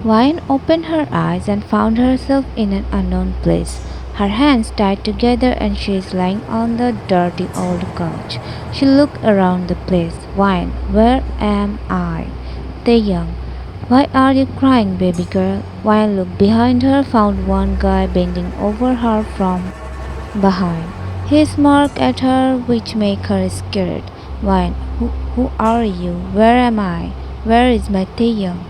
Vine opened her eyes and found herself in an unknown place. Her hands tied together and she is lying on the dirty old couch. She looked around the place. Vine, where am I? Taeyang, why are you crying, baby girl? Vine looked behind her, found one guy bending over her from behind. He smirked at her, which made her scared. Vine, who are you? Where am I? Where is my Taeyang?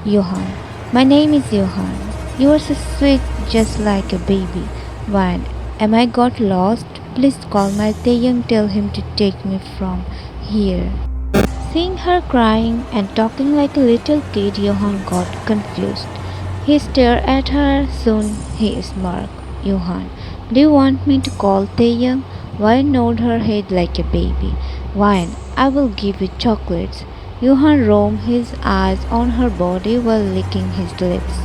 Johan. My name is Johan. You are so sweet, just like a baby. Vine, am I got lost? Please call my Taeyang, tell him to take me from here. Seeing her crying and talking like a little kid, Johan got confused. He stared at her, soon he smirked. Johan, do you want me to call Taeyang? Vine nodded her head like a baby. Vine, I will give you chocolates. Johan roamed his eyes on her body while licking his lips.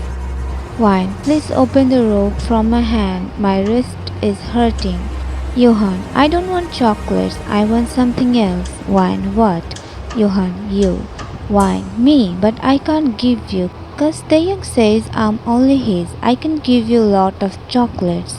Vine, please open the rope from my hand. My wrist is hurting. Johan, I don't want chocolates. I want something else. Vine, what? Johan, you. Vine, me, but I can't give you. Cause Taeyang says I'm only his. I can give you a lot of chocolates.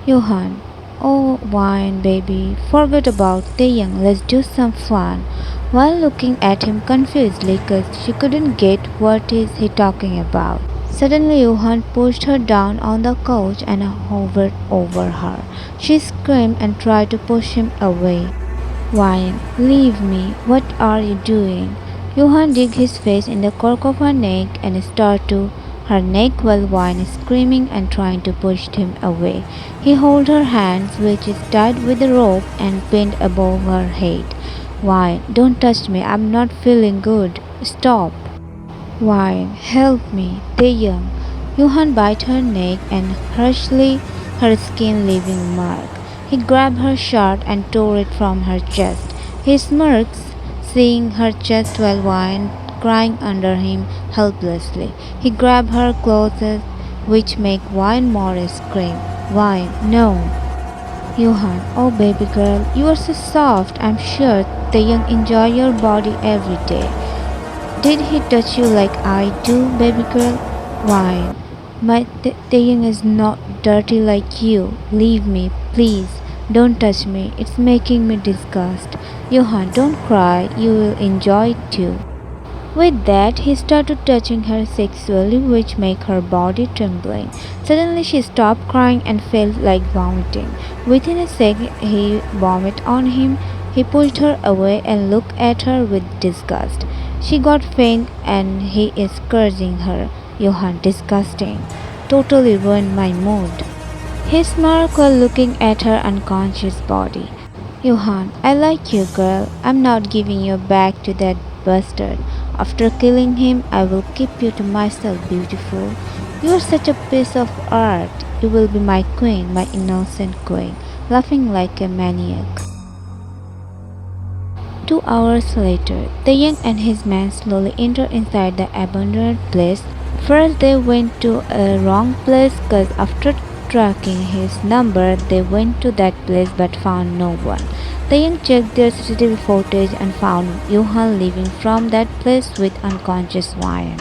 Johan, oh, Vine, baby, forget about Taeyang. Let's do some fun. While looking at him confusedly, cause she couldn't get what is he talking about. Suddenly Johan pushed her down on the couch and hovered over her. She screamed and tried to push him away. Vine, leave me. What are you doing? Johan dug his face in the cork of her neck and stared to her neck while Vine is screaming and trying to push him away. He held her hands, which is tied with a rope, and pinned above her head. Vine, don't touch me. I'm not feeling good. Stop. Vine, help me. Taeyang. Johan bit her neck and harshly her skin leaving mark. He grabbed her shirt and tore it from her chest. He smirks, seeing her chest while Vine crying under him helplessly. He grabbed her clothes, which make Vine more scream. Vine, no. Johan, oh baby girl, you are so soft. I'm sure Taeyang enjoy your body every day. Did he touch you like I do, baby girl? Why? My Taeyang is not dirty like you. Leave me, please. Don't touch me. It's making me disgust. Johan, don't cry. You will enjoy it too. With that, he started touching her sexually, which made her body trembling. Suddenly, she stopped crying and felt like vomiting. Within a second, he vomited on him. He pushed her away and looked at her with disgust. She got faint and he is cursing her. Johan, disgusting. Totally ruined my mood. He smirked while looking at her unconscious body. Johan, I like you, girl. I'm not giving you back to that bastard. After killing him, I will keep you to myself, beautiful. You are such a piece of art. You will be my queen, my innocent queen, laughing like a maniac. 2 hours later, Taeyang and his men slowly entered inside the abandoned place. First, they went to a wrong place cause after tracking his number, they went to that place but found no one. Taeyang checked their CCTV footage and found Johan leaving from that place with unconscious Ryan.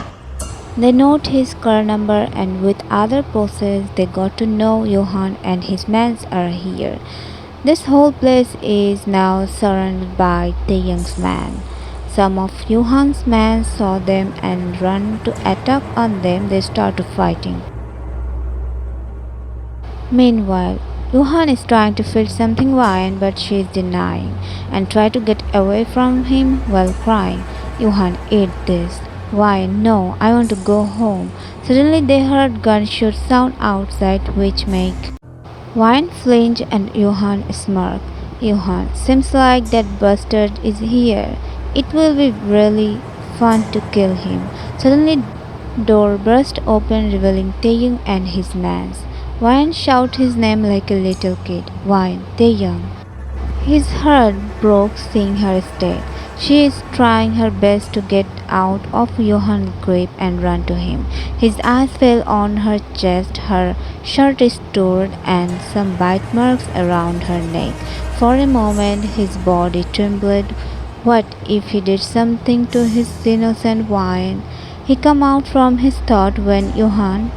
They note his car number and with other process they got to know Johan and his men are here. This whole place is now surrounded by Taeyang's men. Some of Johan's men saw them and ran to attack on them. They started fighting. Meanwhile, Johan is trying to feed something Ryan but she is denying and try to get away from him while crying. Johan, eat this. Ryan, no, I want to go home. Suddenly they heard gunshot sound outside which make Ryan flinch and Johan smirk. Johan, seems like that bastard is here. It will be really fun to kill him. Suddenly door burst open revealing Taeyang and his mans. Ryan shouted his name like a little kid. Ryan, Taeyang. His heart broke seeing her state. She is trying her best to get out of Johan's grip and run to him. His eyes fell on her chest, her shirt is torn and some bite marks around her neck. For a moment his body trembled. What if he did something to his innocent Ryan? He come out from his thought when Johann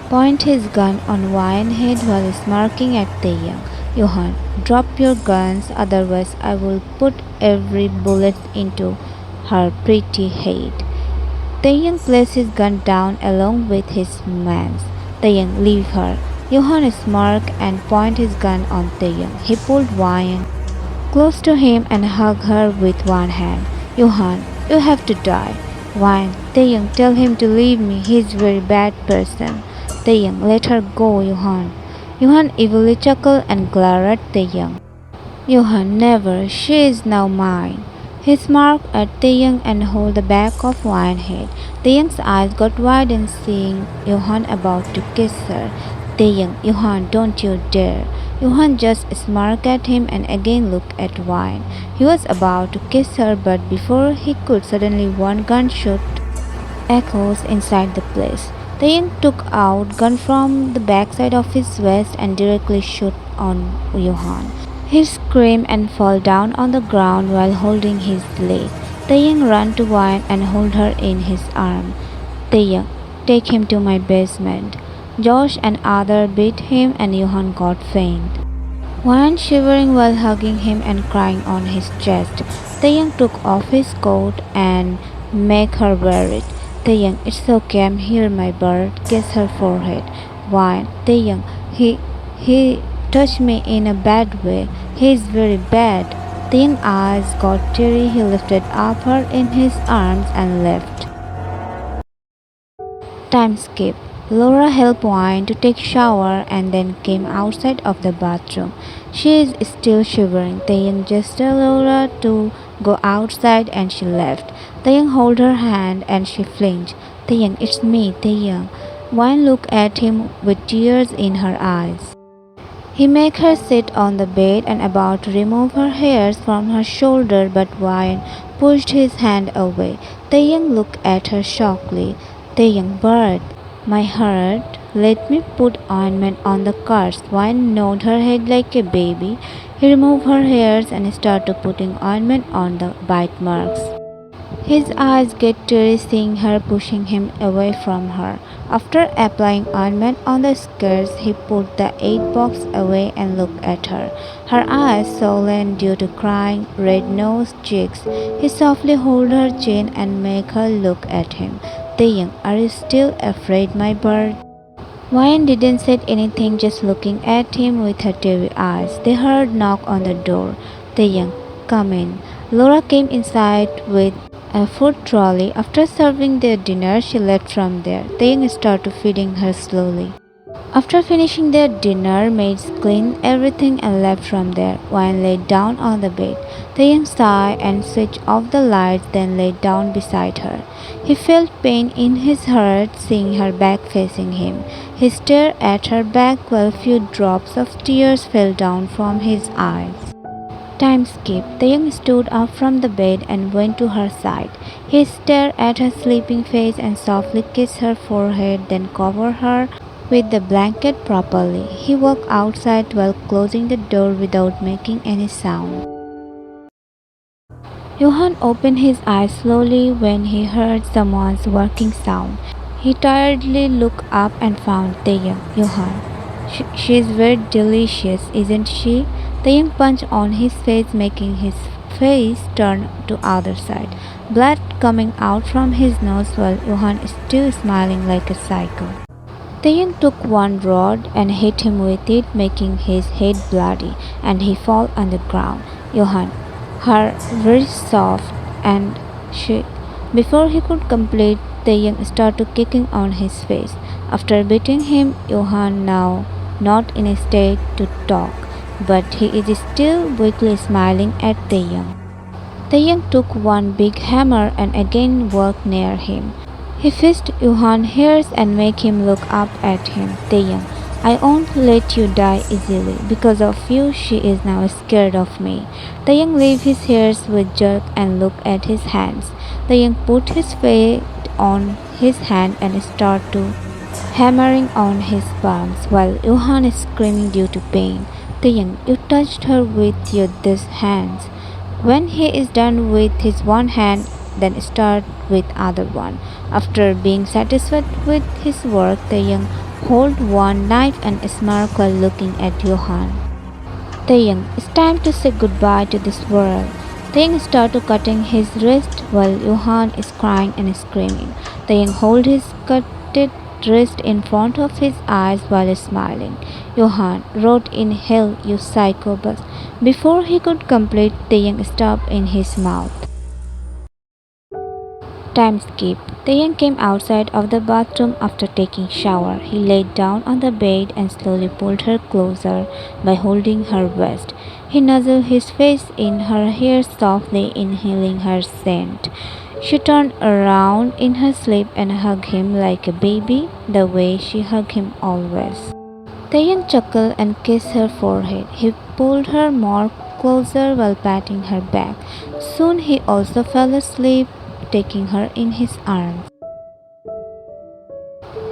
point his gun on Wyan's head while smirking at the young. Johann, drop your guns, otherwise I will put every bullet into her pretty head. The young placed his gun down along with his man's. The young leave her. Johann smirked and pointed his gun on the young. He pulled Wyan close to him and hugged her with one hand. Johann, you have to die. Wyan, Taeyang, tell him to leave me. He's a very bad person. Taeyang, let her go, Johann. Johann evilly chuckled and glared at Taeyang. Johann, never. She is now mine. He smirked at Taeyang and held the back of Wyan's head. Taeyang's eyes got wide and seeing Johann about to kiss her. Taeyang, Johann, don't you dare. Johann just smirked at him and again looked at Wyan. He was about to kiss her, but before he could, suddenly one gunshot echoes inside the place. Taeyang took out gun from the backside of his vest and directly shot on Johann. He screamed and fell down on the ground while holding his leg. Taeyang ran to Wyan and held her in his arm. Taeyang, take him to my basement. Josh and other beat him and Johann got faint. Wyan shivering while hugging him and crying on his chest. Taeyang took off his coat and make her wear it. Taeyang, it's okay, I'm here, my bird. Kiss her forehead. Wyan, Taeyang, he touched me in a bad way. He is very bad. Taeyang's eyes got teary. He lifted up her in his arms and left. Time skip. Laura helped Wyan to take shower and then came outside of the bathroom. She is still shivering. Taeyang gestured Laura to go outside and she left. Taeyang held her hand and she flinched. Taeyang, it's me, Taeyang. Wyan looked at him with tears in her eyes. He made her sit on the bed and about to remove her hairs from her shoulder, but Wyan pushed his hand away. Taeyang looked at her shockingly. Taeyang, bird, my heart, let me put ointment on the cuts. Wyan nodded her head like a baby. He removed her hairs and started putting ointment on the bite marks. His eyes get teary seeing her pushing him away from her. After applying ointment on the scars, he put the aid box away and looked at her. Her eyes swollen due to crying, red-nosed cheeks. He softly held her chin and made her look at him. Taeyang, are you still afraid, my bird? Wyan didn't say anything, just looking at him with her teary eyes. They heard a knock on the door. Taeyang, come in. Laura came inside with a food trolley. After serving their dinner, she left from there. Taeyang started feeding her slowly. After finishing their dinner, maids cleaned everything and left from there. Wyan lay down on the bed. Taeyang sighed and switched off the lights, then lay down beside her. He felt pain in his heart seeing her back facing him. He stared at her back while a few drops of tears fell down from his eyes. Time skip. Taeyang stood up from the bed and went to her side. He stared at her sleeping face and softly kissed her forehead, then covered her with the blanket properly. He walked outside while closing the door without making any sound. Johann opened his eyes slowly when he heard someone's working sound. He tiredly looked up and found Taeyang. Johann, she is very delicious, isn't she? Taeyang punched on his face, making his face turn to other side. Blood coming out from his nose while Johann is still smiling like a psycho. Taeyang took one rod and hit him with it, making his head bloody, and he fell on the ground. Johann, her very soft, and she. Before he could complete, Taeyang started kicking on his face. After beating him, Johann now not in a state to talk, but he is still weakly smiling at Taeyang. Taeyang took one big hammer and again walked near him. He fished Johann's hairs and made him look up at him. Taeyang, I won't let you die easily. Because of you, she is now scared of me. Taeyang lifted his hairs with jerk and looked at his hands. Taeyang put his weight on his hand and started hammering on his palms while Johann is screaming due to pain. Taeyang, you touched her with your these hands. When he is done with his one hand, then start with other one. After being satisfied with his work, the young hold one knife and smirk while looking at Johann. The young, it's time to say goodbye to this world. The young started cutting his wrist while Johann is crying and screaming. The young hold his cutted wrist in front of his eyes while smiling. Johann wrote in hell, you psychopath. Before he could complete, the young stopped in his mouth. Time skip. Taeyang came outside of the bathroom after taking shower. He laid down on the bed and slowly pulled her closer by holding her waist. He nuzzled his face in her hair softly, inhaling her scent. She turned around in her sleep and hugged him like a baby, the way she hugged him always. Taeyang chuckled and kissed her forehead. He pulled her more closer while patting her back. Soon he also fell asleep, taking her in his arms.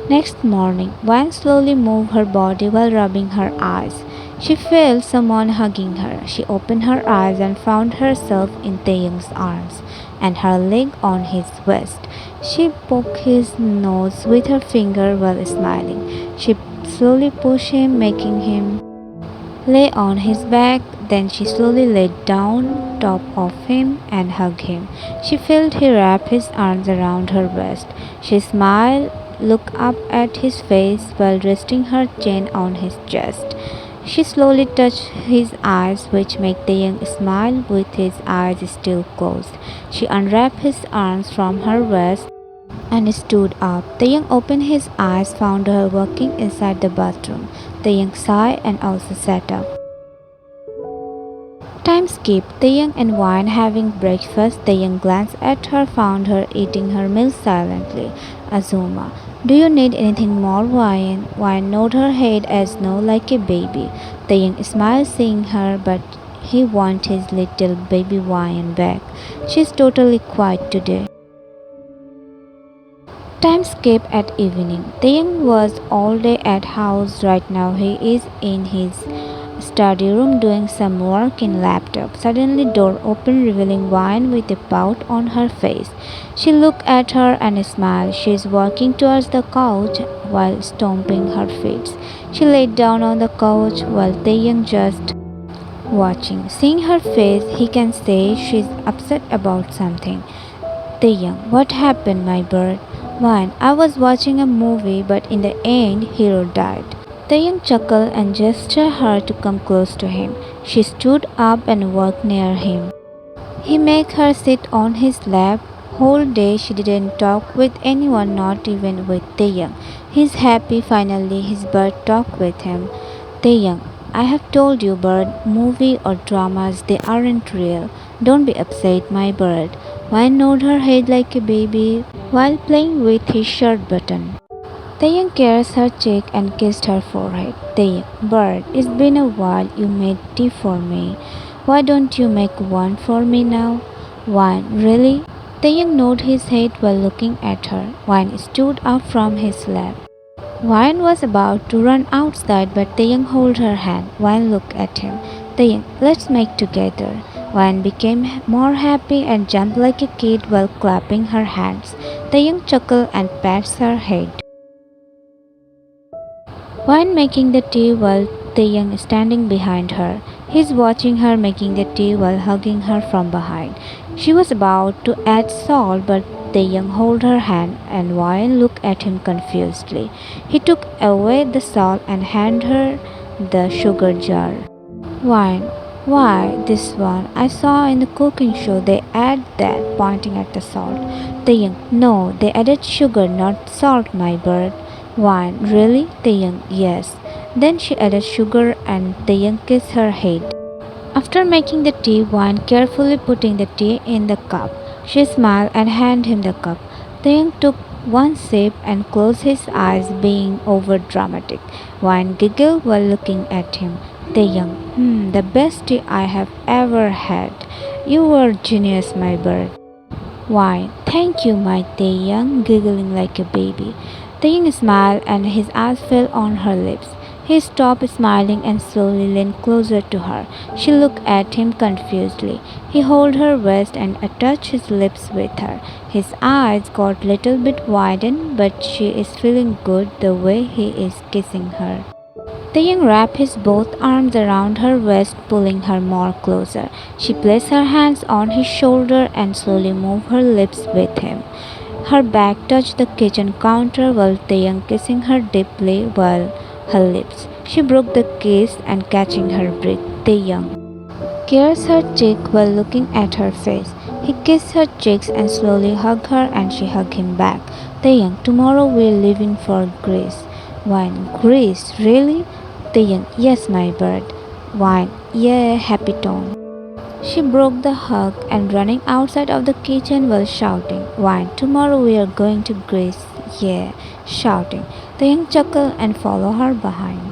Next morning, Wang slowly moved her body while rubbing her eyes. She felt someone hugging her. She opened her eyes and found herself in Taeyang's arms and her leg on his waist. She poked his nose with her finger while smiling. She slowly pushed him, making him lay on his back. Then she slowly laid down top of him and hugged him. She felt he wrapped his arms around her waist. She smiled, looked up at his face while resting her chin on his chest. She slowly touched his eyes, which made the young smile with his eyes still closed. She unwrapped his arms from her waist and stood up. The young opened his eyes, found her walking inside the bathroom. The young sighed and also sat up. Time skipped. The young and Wine having breakfast. The young glanced at her, found her eating her meal silently. Azuma, do you need anything more, Wine? Wine nodded her head as no, like a baby. The young smiled seeing her, but he wanted his little baby Wine back. She's totally quiet today. Time skip at evening. The young was all day at house. Right now he is in his study room doing some work in laptop. Suddenly door opened revealing Wine with a pout on her face. She looked at her and smiled. She is walking towards the couch while stomping her feet. She laid down on the couch while Taeyang just watching. Seeing her face, he can say she's upset about something. Taeyang, what happened, my bird? Wine, I was watching a movie, but in the end, hero died. Taeyang chuckled and gestured her to come close to him. She stood up and walked near him. He made her sit on his lap. Whole day she didn't talk with anyone, not even with Taeyang. He's happy finally his bird talked with him. Taeyang, I have told you, bird, movie or dramas, they aren't real. Don't be upset, my bird. Wine nodded her head like a baby while playing with his shirt button. Taeyang caressed her cheek and kissed her forehead. Taeyang, bird, it's been a while you made tea for me. Why don't you make one for me now? Wine, really? Taeyang nodded his head while looking at her. Wine stood up from his lap. Wine was about to run outside, but Taeyang held her hand. Wine looked at him. Taeyang, let's make together. Wine became more happy and jumped like a kid while clapping her hands. Taeyang chuckled and pats her head. Wine making the tea while Taeyang standing behind her. He's watching her making the tea while hugging her from behind. She was about to add salt, but Taeyang held her hand and Wine looked at him confusedly. He took away the salt and handed her the sugar jar. Wine, why this one? I saw in the cooking show they add that, pointing at the salt. Taeyang, no, they added sugar, not salt, my bird. Wine, really? Taeyang, yes. Then she added sugar and Taeyang kissed her head. After making the tea, Wine carefully putting the tea in the cup. She smiled and handed him the cup. Taeyang took one sip and closed his eyes, being over dramatic. Wine giggled while looking at him. Taeyang, the best tea I have ever had. You were genius, my bird. Why, thank you, my Taeyang, giggling like a baby. Taeyang smiled and his eyes fell on her lips. He stopped smiling and slowly leaned closer to her. She looked at him confusedly. He held her waist and touched his lips with her. His eyes got a little bit widened, but she is feeling good the way he is kissing her. Taeyang wrapped his both arms around her waist, pulling her more closer. She placed her hands on his shoulder and slowly moved her lips with him. Her back touched the kitchen counter while Taeyang kissing her deeply while her lips. She broke the kiss and catching her breath. Taeyang kissed her cheek while looking at her face. He kissed her cheeks and slowly hugged her and she hugged him back. Taeyang, tomorrow we're leaving for Greece. Wine, Greece, really? Taeyang, yes, my bird. Wine, yeah, happy tone. She broke the hug and running outside of the kitchen while shouting, Wine, tomorrow we are going to Greece. Yeah, shouting. The young chuckled and followed her behind.